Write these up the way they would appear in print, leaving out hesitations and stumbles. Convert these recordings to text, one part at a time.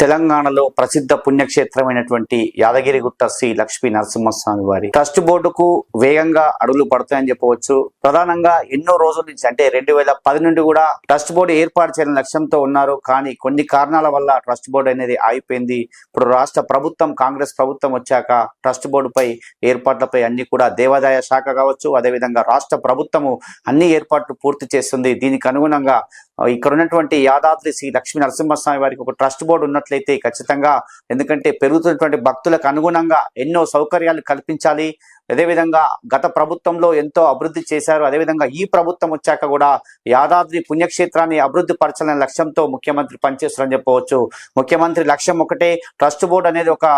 తెలంగాణలో ప్రసిద్ధ పుణ్యక్షేత్రమైనటువంటి యాదగిరిగుట్ట శ్రీ లక్ష్మీ నరసింహస్వామి వారి ట్రస్ట్ బోర్డుకు వేగంగా అడుగులు పడతాయని చెప్పవచ్చు. ప్రధానంగా ఎన్నో రోజుల నుంచి అంటే 2010 నుండి కూడా ట్రస్ట్ బోర్డు ఏర్పాటు చేయాలని లక్ష్యంతో ఉన్నారు. కానీ కొన్ని కారణాల వల్ల ట్రస్ట్ బోర్డు అనేది ఆగిపోయింది. ఇప్పుడు రాష్ట్ర ప్రభుత్వం కాంగ్రెస్ ప్రభుత్వం వచ్చాక ట్రస్ట్ బోర్డుపై ఏర్పాట్లపై అన్ని కూడా దేవాదాయ శాఖ కావచ్చు, అదేవిధంగా రాష్ట్ర ప్రభుత్వము అన్ని ఏర్పాట్లు పూర్తి చేస్తుంది. దీనికి అనుగుణంగా ఇక్కడ ఉన్నటువంటి యాదాద్రి శ్రీ లక్ష్మీ నరసింహస్వామి వారికి ఒక ట్రస్ట్ బోర్డు ఉన్నట్లయితే ఖచ్చితంగా, ఎందుకంటే పెరుగుతున్నటువంటి భక్తులకు అనుగుణంగా ఎన్నో సౌకర్యాలు కల్పించాలి. అదేవిధంగా గత ప్రభుత్వంలో ఎంతో అభివృద్ధి చేశారు. అదేవిధంగా ఈ ప్రభుత్వం వచ్చాక కూడా యాదాద్రి పుణ్యక్షేత్రాన్ని అభివృద్ధి పరచాలనే లక్ష్యంతో ముఖ్యమంత్రి పనిచేస్తారని చెప్పవచ్చు. ముఖ్యమంత్రి లక్ష్యం ఒకటే, ట్రస్ట్ బోర్డు అనేది ఒక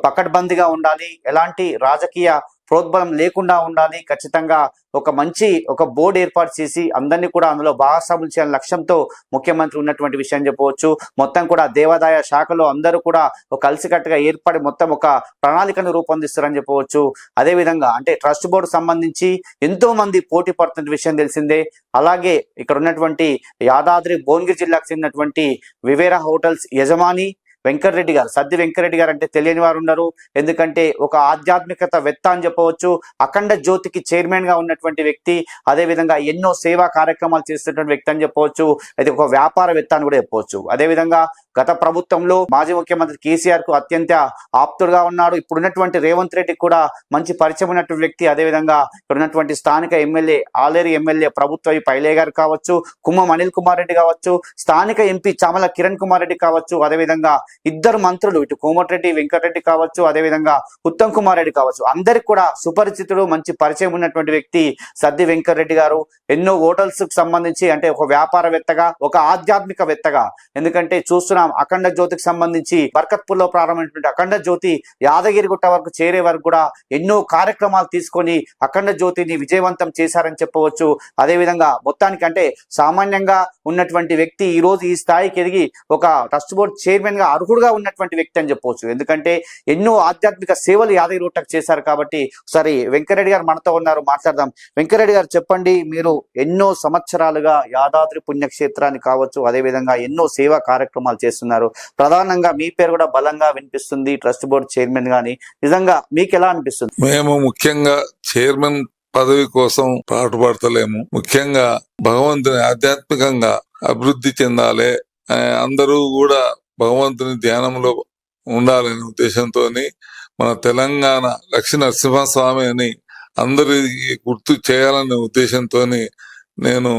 పకడ్బందీగా ఉండాలి, ఎలాంటి రాజకీయ ప్రోద్బలం లేకుండా ఉండాలి. ఖచ్చితంగా ఒక బోర్డు ఏర్పాటు చేసి అందరినీ కూడా అందులో భాగస్వాములు చేయాలని లక్ష్యంతో ముఖ్యమంత్రి ఉన్నటువంటి విషయం చెప్పవచ్చు. మొత్తం కూడా దేవాదాయ శాఖలో అందరూ కూడా ఒక కలిసికట్టుగా ఏర్పడి మొత్తం ఒక ప్రణాళికను రూపొందిస్తారని చెప్పవచ్చు. అదేవిధంగా అంటే ట్రస్ట్ బోర్డు సంబంధించి ఎంతో మంది పోటీ పడుతున్న విషయం తెలిసిందే. అలాగే ఇక్కడ ఉన్నటువంటి యాదాద్రి భువనగిరి జిల్లాకు చెందినటువంటి వివేరా హోటల్స్ యజమాని వెంకటరెడ్డి గారు, సద్ది వెంకటరెడ్డి గారు అంటే తెలియని వారు ఉన్నారు. ఎందుకంటే ఒక ఆధ్యాత్మికత వెత్త అని చెప్పవచ్చు. అఖండ జ్యోతికి చైర్మన్ గా ఉన్నటువంటి వ్యక్తి, అదేవిధంగా ఎన్నో సేవా కార్యక్రమాలు చేస్తున్నటువంటి వ్యక్తి అని చెప్పవచ్చు. అయితే ఒక వ్యాపారవేత్త అని కూడా చెప్పవచ్చు. అదేవిధంగా గత ప్రభుత్వంలో మాజీ ముఖ్యమంత్రి కేసీఆర్ కు అత్యంత ఆప్తుడుగా ఉన్నాడు. ఇప్పుడున్నటువంటి రేవంత్ రెడ్డికి కూడా మంచి పరిచయం ఉన్నటువంటి వ్యక్తి. అదేవిధంగా ఇప్పుడున్నటువంటి స్థానిక ఎమ్మెల్యే ఆలేరు ఎమ్మెల్యే ప్రభుత్వ పైలే గారు కావచ్చు, కుమ్మం అనిల్ కుమార్ రెడ్డి కావచ్చు, స్థానిక ఎంపీ చామల కిరణ్ కుమార్ రెడ్డి కావచ్చు, అదేవిధంగా ఇద్దరు మంత్రులు ఇటు కోమటిరెడ్డి వెంకటరెడ్డి కావచ్చు, అదేవిధంగా ఉత్తమ్ కుమార్ రెడ్డి కావచ్చు, అందరికి కూడా సుపరిచితుడు మంచి పరిచయం ఉన్నటువంటి వ్యక్తి సద్ది వెంకటరెడ్డి గారు. ఎన్నో హోటల్స్ కు సంబంధించి అంటే ఒక వ్యాపారవేత్తగా, ఒక ఆధ్యాత్మికవేత్తగా, ఎందుకంటే చూస్తున్నాం అఖండ జ్యోతికి సంబంధించి బర్కత్పూర్ లో ప్రారంభమైనటువంటి అఖండ జ్యోతి యాదగిరిగుట్ట వరకు చేరే వరకు కూడా ఎన్నో కార్యక్రమాలు తీసుకొని అఖండ జ్యోతిని విజయవంతం చేశారని చెప్పవచ్చు. అదేవిధంగా మొత్తానికి అంటే సామాన్యంగా ఉన్నటువంటి వ్యక్తి ఈ రోజు ఈ స్థాయికి ఎదిగి ఒక ట్రస్ట్ బోర్డు చైర్మన్ గా అర్హుడుగా ఉన్నటువంటి వ్యక్తి అని చెప్పవచ్చు. ఎందుకంటే ఎన్నో ఆధ్యాత్మిక సేవలు యాదగిరిగుట్టకు చేశారు. కాబట్టి ఒకసారి వెంకటరెడ్డి గారు మనతో ఉన్నారు, మాట్లాడదాం. వెంకటరెడ్డి గారు చెప్పండి, మీరు ఎన్నో సంవత్సరాలుగా యాదాద్రి పుణ్యక్షేత్రాన్ని కావచ్చు, అదేవిధంగా ఎన్నో సేవా కార్యక్రమాలు చేస్తున్నారు. ప్రధానంగా మీ పేరు కూడా బలంగా వినిపిస్తుంది ట్రస్ట్ బోర్డు చైర్మన్ గాని. నిజంగా మీకు ఎలా అనిపిస్తుంది? మేము ముఖ్యంగా చైర్మన్ పదవి కోసం పాటుపడతలేము. ముఖ్యంగా భగవంతుని ఆధ్యాత్మికంగా అభివృద్ధి చెందాలి, అందరూ కూడా భగవంతుని ధ్యానంలో ఉండాలనే ఉద్దేశంతో మన తెలంగాణ లక్ష్మీ నరసింహస్వామి అని అందరికి గుర్తు చేయాలనే ఉద్దేశంతో నేను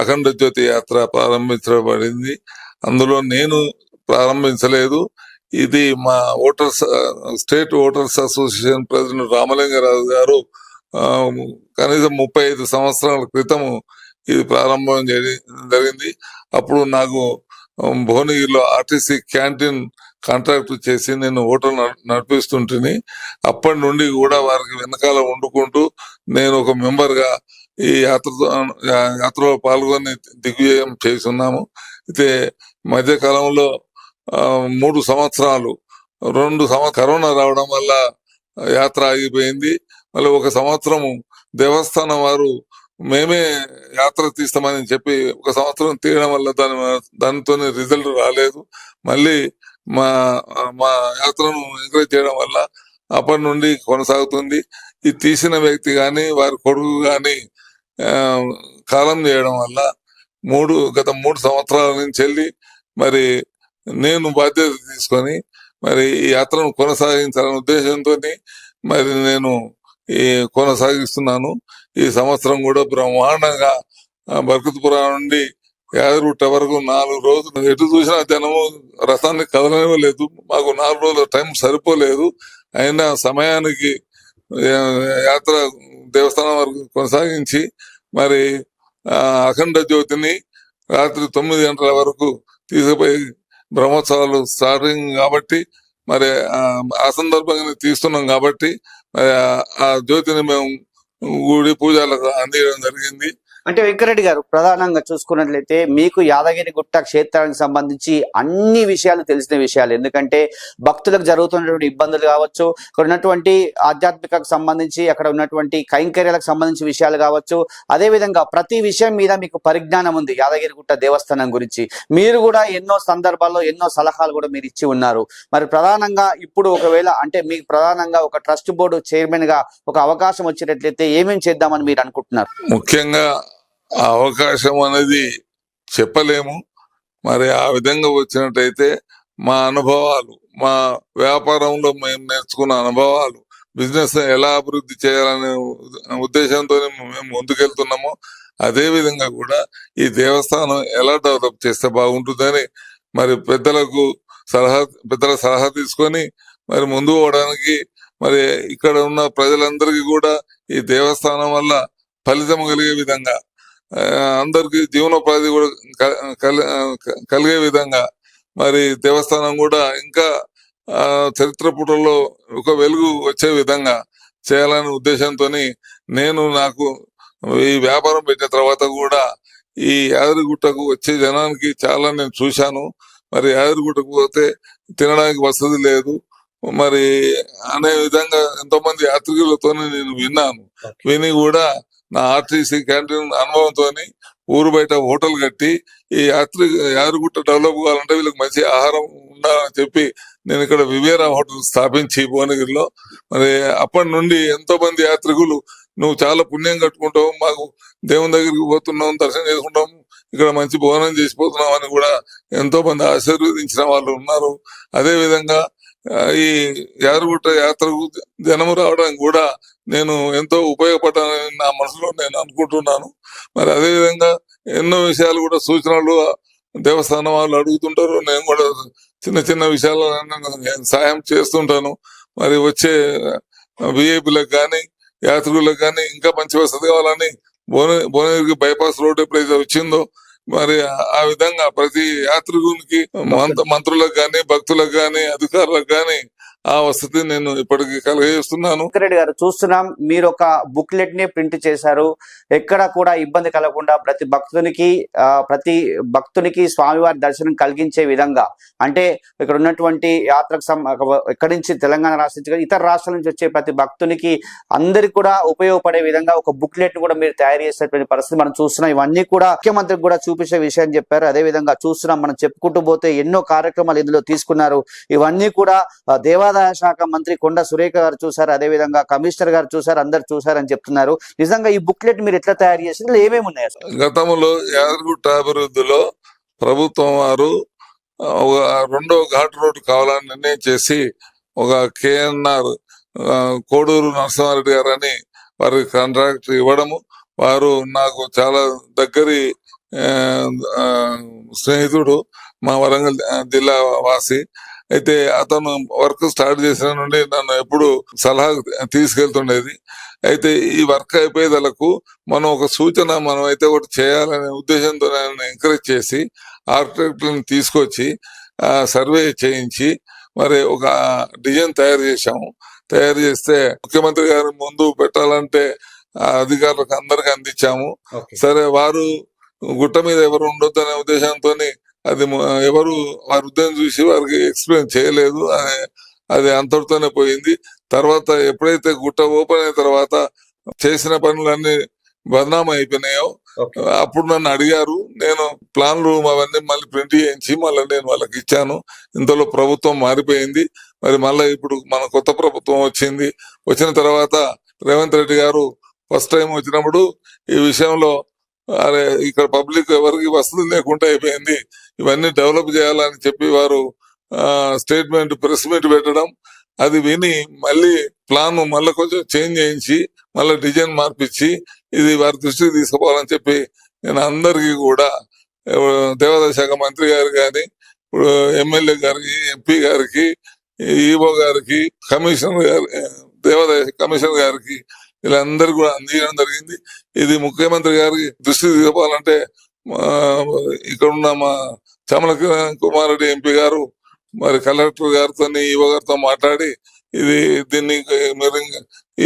అఖండ జ్యోతి యాత్ర ప్రారంభించబడింది. అందులో నేను ప్రారంభించలేదు, ఇది మా state voters association president Ramalinga Raju గారు కనీసం 35 సంవత్సరాల క్రితము ఇది ప్రారంభం జరిగింది. అప్పుడు నాకు భువనగిరిలో ఆర్టీసీ క్యాంటీన్ కాంట్రాక్ట్ చేసి నేను హోటల్ నడిపిస్తుంటిని. అప్పటి నుండి కూడా వారికి వెనకాల వండుకుంటూ నేను ఒక మెంబర్ గా ఈ యాత్రలో పాల్గొని దిగ్విజయం చేస్తున్నాము. అయితే మధ్యకాలంలో 3 సంవత్సరాలు 2 సంవత్సరాలు కరోనా రావడం వల్ల యాత్ర ఆగిపోయింది. మళ్ళీ 1 సంవత్సరము దేవస్థానం వారు మేమే యాత్ర తీస్తామని చెప్పి 1 సంవత్సరం తీయడం వల్ల దానితో రిజల్ట్ రాలేదు. మళ్ళీ మా యాత్రను ఎంకరేజ్ చేయడం వల్ల అప్పటి నుండి కొనసాగుతుంది. ఈ తీసిన వ్యక్తి గాని వారి కొడుకు గాని కాలం చేయడం వల్ల గత 3 సంవత్సరాల నుంచి వెళ్ళి మరి నేను బాధ్యత తీసుకొని మరి ఈ యాత్రను కొనసాగించాలనే ఉద్దేశంతో మరి నేను కొనసాగిస్తున్నాను. ఈ సంవత్సరం కూడా బ్రహ్మాండంగా బర్కత్పురా నుండి యాదగిరిగుట్ట వరకు 4 రోజులు ఎటు చూసినా జనము రథాన్ని కదలనివ్వలేదు. మాకు 4 రోజుల టైం సరిపోలేదు. అయినా సమయానికి యాత్ర దేవస్థానం వరకు కొనసాగించి మరి అఖండ జ్యోతిని రాత్రి 9 గంటల వరకు తీసుకుపోయి బ్రహ్మోత్సవాలు స్టార్టింగ్ కాబట్టి మరి ఆ సందర్భంగా తీస్తున్నాం కాబట్టి మరి ఆ జ్యోతిని మేము గుడి పూజలకు అందించడం జరిగింది. అంటే వెంకరెడ్డి గారు, ప్రధానంగా చూసుకున్నట్లయితే మీకు యాదగిరిగుట్ట క్షేత్రానికి సంబంధించి అన్ని విషయాలు తెలిసిన విషయాలు. ఎందుకంటే భక్తులకు జరుగుతున్నటువంటి ఇబ్బందులు కావచ్చు, అక్కడ ఉన్నటువంటి ఆధ్యాత్మికకు సంబంధించి, అక్కడ ఉన్నటువంటి కైంకర్యాలకు సంబంధించి విషయాలు కావచ్చు, అదేవిధంగా ప్రతి విషయం మీద మీకు పరిజ్ఞానం ఉంది యాదగిరిగుట్ట దేవస్థానం గురించి. మీరు కూడా ఎన్నో సందర్భాల్లో ఎన్నో సలహాలు కూడా మీరు ఇచ్చి ఉన్నారు. మరి ప్రధానంగా ఇప్పుడు ఒకవేళ అంటే మీకు ప్రధానంగా ఒక ట్రస్ట్ బోర్డు చైర్మన్ గా ఒక అవకాశం వచ్చేటట్లయితే ఏమేమి చేద్దామని మీరు అనుకుంటున్నారు? ముఖ్యంగా ఆ అవకాశం అనేది చెప్పలేము. మరి ఆ విధంగా వచ్చినట్టయితే మా అనుభవాలు, మా వ్యాపారంలో మేము నేర్చుకున్న అనుభవాలు, బిజినెస్ ఎలా అభివృద్ధి చేయాలనే ఉద్దేశంతో మేము ముందుకెళ్తున్నామో అదే విధంగా కూడా ఈ దేవస్థానం ఎలా డెవలప్ చేస్తే బాగుంటుందని మరి పెద్దల సలహా తీసుకొని మరి ముందు పోవడానికి, మరి ఇక్కడ ఉన్న ప్రజలందరికీ కూడా ఈ దేవస్థానం వల్ల ఫలితం కలిగే విధంగా, అందరికి జీవనోపాధి కూడా కలిగే విధంగా, మరి దేవస్థానం కూడా ఇంకా చరిత్ర పుటల్లో ఒక వెలుగు వచ్చే విధంగా చేయాలనే ఉద్దేశంతో నాకు ఈ వ్యాపారం పెట్టిన తర్వాత కూడా ఈ యాదగిరిగుట్టకు వచ్చే జనానికి చాలా నేను చూశాను. మరి యాదగిరిగుట్టకు పోతే తినడానికి వసతి లేదు మరి అనే విధంగా ఎంతో మంది యాత్రికులతో నేను విని కూడా నా ఆర్టీసీ క్యాంటీన్ అనుభవంతో ఊరు బయట హోటల్ కట్టి ఈ యాదగిరిగుట్ట డెవలప్ కావాలంటే వీళ్ళకి మంచి ఆహారం ఉండాలని చెప్పి నేను ఇక్కడ వివేరా హోటల్ స్థాపించి భువనగిరిలో, మరి అప్పటి నుండి ఎంతో మంది యాత్రికులు నువ్వు చాలా పుణ్యం కట్టుకుంటావు, మాకు దేవుని దగ్గరికి పోతున్నాం, దర్శనం చేసుకుంటాము, ఇక్కడ మంచి భోజనం చేసిపోతున్నాం అని కూడా ఎంతో మంది ఆశీర్వదించిన వాళ్ళు ఉన్నారు. అదే విధంగా ఈ యాదగిరిగుట్ట యాత్రకు జనము రావడానికి కూడా నేను ఎంతో ఉపయోగపడ్డానని నా మనసులో నేను అనుకుంటున్నాను. మరి అదే విధంగా ఎన్నో విషయాలు కూడా సూచనలు దేవస్థానం వాళ్ళు అడుగుతుంటారు, నేను కూడా చిన్న చిన్న విషయాలు నేను సాయం చేస్తుంటాను. మరి వచ్చే విఐపీలకు కానీ యాత్రికులకు కానీ ఇంకా మంచి వసతి కావాలని భువనగిరికి బైపాస్ రోడ్ ఎప్పుడైతే వచ్చిందో మరి ఆ విధంగా ప్రతి యాత్రికునికి మంత్రులకు కానీ భక్తులకు కానీ అధికారులకు కానీ ఆ వసతి నేను ఇప్పటికీ కలగజేస్తున్నాను. వెంకరెడ్డి గారు, చూస్తున్నాం మీరు ఒక బుక్లెట్ ని ప్రింట్ చేశారు. ఎక్కడ కూడా ఇబ్బంది కలగకుండా ప్రతి భక్తునికి స్వామివారి దర్శనం కలిగించే విధంగా, అంటే ఇక్కడ ఉన్నటువంటి ఎక్కడి నుంచి తెలంగాణ రాష్ట్రం నుంచి ఇతర రాష్ట్రాల నుంచి వచ్చే ప్రతి భక్తునికి అందరికి కూడా ఉపయోగపడే విధంగా ఒక బుక్లెట్ ని కూడా మీరు తయారు చేసేటువంటి పరిస్థితి మనం చూస్తున్నాం. ఇవన్నీ కూడా ముఖ్యమంత్రికి కూడా చూపించే విషయం చెప్పారు. అదే విధంగా చూస్తున్నాం, మనం చెప్పుకుంటూ పోతే ఎన్నో కార్యక్రమాలు ఇందులో తీసుకున్నారు. ఇవన్నీ కూడా దేవాదాయ శాఖ మంత్రి కొండ సురేఖ గారు చూసారు, అదే విధంగా కమిషనర్ గారు చూసారు, అందరు చూసారని చెప్తున్నారు. నిజంగా ఈ బుక్లెట్ మీరు ఎట్లా తయారు చేసి ఏమేమి ఉన్నాయి అసలు? గతంలో యాదగిరిగుట్ట అభివృద్ధిలో ప్రభుత్వం వారు రెండో ఘాట్ రోడ్డు కావాలని నిర్ణయం చేసి ఒక కేఎన్ఆర్ కోడూరు నరసింహారెడ్డి గారు అని వారి కాంట్రాక్ట్ ఇవ్వడము, వారు నాకు చాలా దగ్గరి స్నేహితుడు, మా వరంగల్ జిల్లా వాసి. అయితే అతను వర్క్ స్టార్ట్ చేసిన నుండి నన్ను ఎప్పుడు సలహా తీసుకెళ్తుండేది. అయితే ఈ వర్క్ అయిపోయేదలకు మనం ఒక సూచన మనం అయితే ఒకటి చేయాలనే ఉద్దేశంతో నన్ను ఎంకరేజ్ చేసి ఆర్కిటెక్ట్లను తీసుకొచ్చి సర్వే చేయించి మరి ఒక డిజైన్ తయారు చేశాము. తయారు చేస్తే ముఖ్యమంత్రి గారి ముందు పెట్టాలంటే అధికారులకు అందరికి అందించాము. సరే, వారు గుట్ట మీద ఎవరు ఉండొద్దు అనే ఉద్దేశంతో అది ఎవరు వారి ఉద్యోగం చూసి వారికి ఎక్స్ప్లెయిన్ చేయలేదు, అది అంతటితోనే పోయింది. తర్వాత ఎప్పుడైతే గుట్ట ఓపెన్ అయిన తర్వాత చేసిన పనులన్నీ బదనామా అయిపోయినాయో అప్పుడు నన్ను అడిగారు. నేను ప్లాన్ రూమ్ అవన్నీ మళ్ళీ ప్రింట్ చేయించి మళ్ళీ నేను వాళ్ళకి ఇచ్చాను. ఇంతలో ప్రభుత్వం మారిపోయింది. మరి మళ్ళీ ఇప్పుడు మన కొత్త ప్రభుత్వం వచ్చిన తర్వాత రేవంత్ రెడ్డి గారు ఫస్ట్ టైం వచ్చినప్పుడు ఈ విషయంలో అరే ఇక్కడ పబ్లిక్ ఎవరికి వసతి లేకుండా అయిపోయింది, ఇవన్నీ డెవలప్ చేయాలని చెప్పి వారు స్టేట్మెంట్ ప్రెస్ మీట్ పెట్టడం, అది విని మళ్ళీ ప్లాన్ మళ్ళీ కొంచెం చేంజ్ చేయించి మళ్ళీ డిజైన్ మార్పించి ఇది వారి దృష్టికి తీసుకుపోవాలని చెప్పి నేను అందరికీ కూడా దేవాదాయ శాఖ మంత్రి గారు కానీ, ఇప్పుడు ఎమ్మెల్యే గారికి, ఎంపీ గారికి, ఈఓ గారికి, దేవాదాయ కమిషనర్ గారికి వీళ్ళందరూ కూడా అందించడం జరిగింది. ఇది ముఖ్యమంత్రి గారికి దృష్టికి తీసుకోవాలంటే ఇక్కడ ఉన్న మా చామల కుమార్ రెడ్డి ఎంపీ గారు మరి కలెక్టర్ గారితో ఈఓ గారితో మాట్లాడి దీన్ని మీరు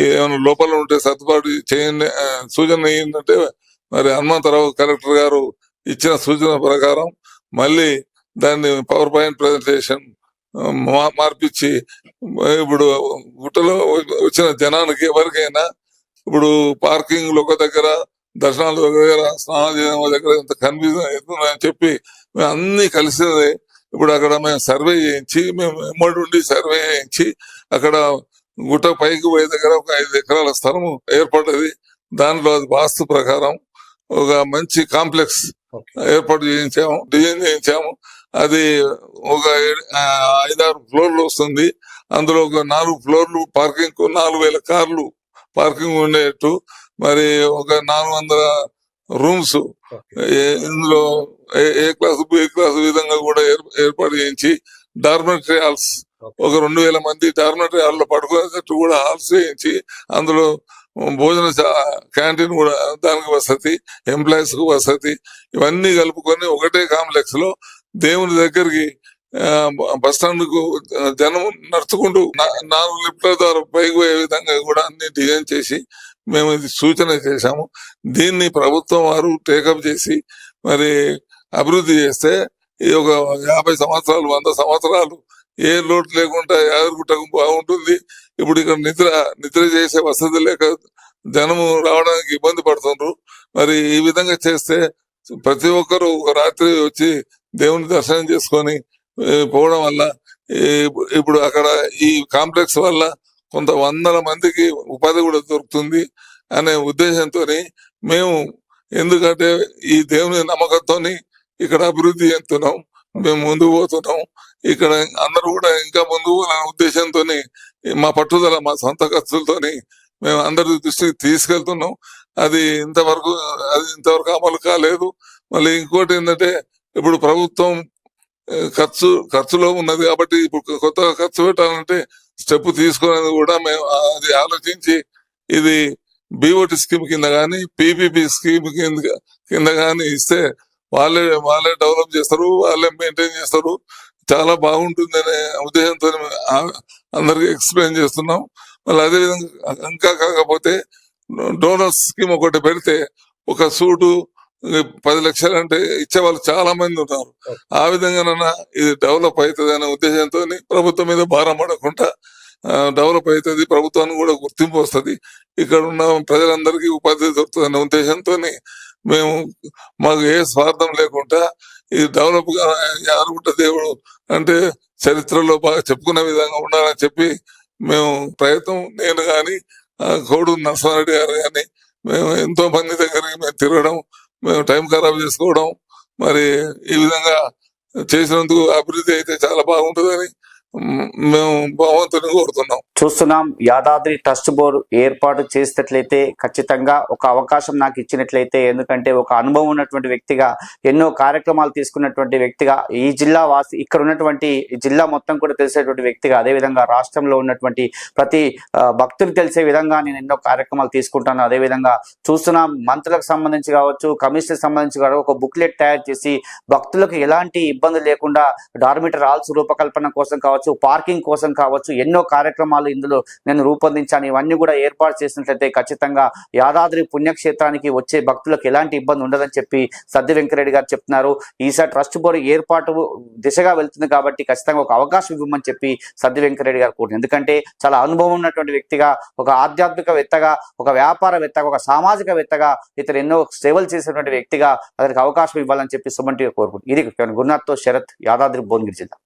ఏమైనా లోపాలు ఉంటే సర్దుబాటు చేయండి, సూచన ఏంటంటే మరి హనుమంతరావు కలెక్టర్ గారు ఇచ్చిన సూచన ప్రకారం మళ్ళీ దాన్ని పవర్ పాయింట్ ప్రజెంటేషన్ మార్పిచ్చి ఇప్పుడు గుట్టలో వచ్చిన జనానికి ఎవరికైనా ఇప్పుడు పార్కింగ్ లో ఒక దగ్గర, దర్శనాలు ఒక దగ్గర, స్నానాలు చేయడం ఒక దగ్గర ఇంత కన్ఫ్యూజన్ అవుతుందని చెప్పి మేము అన్ని కలిసి ఇప్పుడు అక్కడ మేము సర్వే చేయించి, మేము ఎమ్మడి ఉండి సర్వే చేయించి అక్కడ గుట్ట పైకి పోయే దగ్గర ఒక 5 ఎకరాల స్థలం ఏర్పడ్డది. దానిలో అది వాస్తు ప్రకారం ఒక మంచి కాంప్లెక్స్ ఏర్పాటు చేయించాము, డిజైన్ చేయించాము. అది ఒక 5-6 ఫ్లోర్లు వస్తుంది. అందులో ఒక 4 ఫ్లోర్లు పార్కింగ్ కు 4,000 కార్లు పార్కింగ్ ఉండేట్టు, మరి ఒక 400 రూమ్స్ ఇందులో ఏ క్లాస్ బి క్లాస్ విధంగా కూడా ఏర్పాటు చేయించి, డార్మెటరీ హాల్స్ ఒక 2,000 మంది డార్మెటరీ హాల్లో పడుకునేటట్టు కూడా హాల్స్ చేయించి, అందులో భోజన క్యాంటీన్ కూడా దానికి వసతి, ఎంప్లాయీస్ కు వసతి, ఇవన్నీ కలుపుకొని ఒకటే కాంప్లెక్స్ లో దేవుని దగ్గరికి బస్ స్టాండ్ కు జనం నడుచుకుంటూ 4 లిఫ్ట్ల ద్వారా పైకి పోయే విధంగా కూడా అన్ని డిజైన్ చేసి మేము ఇది సూచన చేశాము. దీన్ని ప్రభుత్వం వారు టేకప్ చేసి మరి అభివృద్ధి చేస్తే ఈ ఒక 50 సంవత్సరాలు 100 సంవత్సరాలు ఏ లోటు లేకుండా యాదగిరిగుట్టకు బాగుంటుంది. ఇప్పుడు ఇక్కడ నిద్ర చేసే వసతి లేక జనము రావడానికి ఇబ్బంది పడుతుండ్రు. మరి ఈ విధంగా చేస్తే ప్రతి ఒక్కరు ఒక రాత్రి వచ్చి దేవుని దర్శనం చేసుకొని పోవడం వల్ల ఇప్పుడు అక్కడ ఈ కాంప్లెక్స్ వల్ల కొంత 100 మందికి ఉపాధి కూడా దొరుకుతుంది అనే ఉద్దేశంతో మేము, ఎందుకంటే ఈ దేవుని నమ్మకంతో ఇక్కడ అభివృద్ధి చెందుతున్నాం, మేము ముందుకు పోతున్నాం. ఇక్కడ అందరూ కూడా ఇంకా ముందుకు పోవాలనే ఉద్దేశంతో మా పట్టుదల, మా సొంత ఖర్చులతోని మేము అందరి దృష్టికి తీసుకెళ్తున్నాం. అది ఇంతవరకు అమలు కాలేదు. మళ్ళీ ఇంకోటి ఏంటంటే, ఇప్పుడు ప్రభుత్వం ఖర్చులో ఉన్నది కాబట్టి ఇప్పుడు కొత్తగా ఖర్చు పెట్టాలంటే స్టెప్ తీసుకునేది కూడా మేము అది ఆలోచించి, ఇది బీఓటి స్కీమ్ కింద కానీ పీపీపీ స్కీమ్ కింద కానీ ఇస్తే వాళ్ళే డెవలప్ చేస్తారు, వాళ్ళే మెయింటైన్ చేస్తారు, చాలా బాగుంటుంది అనే ఉద్దేశంతో అందరికి ఎక్స్ప్లెయిన్ చేస్తున్నాం. మళ్ళీ అదేవిధంగా ఇంకా కాకపోతే డోనర్ స్కీమ్ ఒకటి పెడితే ఒక సూటు 10 లక్షలు అంటే ఇచ్చే వాళ్ళు చాలా మంది ఉన్నారు. ఆ విధంగా ఇది డెవలప్ అవుతుంది అనే ఉద్దేశంతో ప్రభుత్వం మీద భారం పడకుండా డెవలప్ అవుతుంది, ప్రభుత్వానికి కూడా గుర్తింపు వస్తుంది, ఇక్కడ ఉన్న ప్రజలందరికీ ఉపాధి దొరుకుతుంది అనే ఉద్దేశంతో మేము, మాకు ఏ స్వార్థం లేకుండా ఇది డెవలప్ గా యాదగిరిగుట్ట దేవుడు అంటే చరిత్రలో బాగా చెప్పుకునే విధంగా ఉండాలని చెప్పి మేము ప్రయత్నం, నేను కానీ కోడూరు నరసింహారెడ్డి గారు కానీ మేము ఎంతో మంది దగ్గరికి మేము తిరగడం, మేము టైం ఖరాబ్ చేసుకోవడం, మరి ఈ విధంగా చేసినందుకు అభివృద్ధి అయితే చాలా బాగుంటుందని మేము భగవంతుని కోరుతున్నాం. చూస్తున్నాం, యాదాద్రి ట్రస్ట్ బోర్డు ఏర్పాటు చేసినట్లయితే ఖచ్చితంగా ఒక అవకాశం నాకు ఇచ్చినట్లయితే, ఎందుకంటే ఒక అనుభవం ఉన్నటువంటి వ్యక్తిగా, ఎన్నో కార్యక్రమాలు తీసుకున్నటువంటి వ్యక్తిగా, ఈ జిల్లా వాసి, ఇక్కడ ఉన్నటువంటి జిల్లా మొత్తం కూడా తెలిసేటువంటి వ్యక్తిగా, అదేవిధంగా రాష్ట్రంలో ఉన్నటువంటి ప్రతి భక్తులకు తెలిసే విధంగా నేను ఎన్నో కార్యక్రమాలు తీసుకుంటాను. అదేవిధంగా చూస్తున్నాం, మంత్రులకు సంబంధించి కావచ్చు, కమిషనర్ సంబంధించి కావచ్చు, ఒక బుక్లెట్ తయారు చేసి భక్తులకు ఎలాంటి ఇబ్బంది లేకుండా డార్మిటరీ హాల్స్ రూపకల్పన కోసం కావచ్చు, పార్కింగ్ కోసం కావచ్చు, ఎన్నో కార్యక్రమాలు ఇందులో నేను రూపొందించాను. ఇవన్నీ కూడా ఏర్పాటు చేసినట్లయితే ఖచ్చితంగా యాదాద్రి పుణ్యక్షేత్రానికి వచ్చే భక్తులకు ఎలాంటి ఇబ్బంది ఉండదని చెప్పి సద్ది వెంకరెడ్డి గారు చెప్తున్నారు. ఈసారి ట్రస్ట్ బోర్డు ఏర్పాటు దిశగా వెళ్తుంది కాబట్టి ఖచ్చితంగా ఒక అవకాశం ఇవ్వమని చెప్పి సద్ది వెంకరెడ్డి గారు కోరుతున్నారు. ఎందుకంటే చాలా అనుభవం ఉన్నటువంటి వ్యక్తిగా, ఒక ఆధ్యాత్మికవేత్తగా, ఒక వ్యాపారవేత్తగా, ఒక సామాజికవేత్తగా, ఇతను ఎన్నో సేవలు చేసినటువంటి వ్యక్తిగా అతనికి అవకాశం ఇవ్వాలని చెప్పి సుమన్ టీవీ కోరుకుంటుంది. ఇది గురునాథ్తో శరత్, యాదాద్రి భువనగిరి జిల్లా.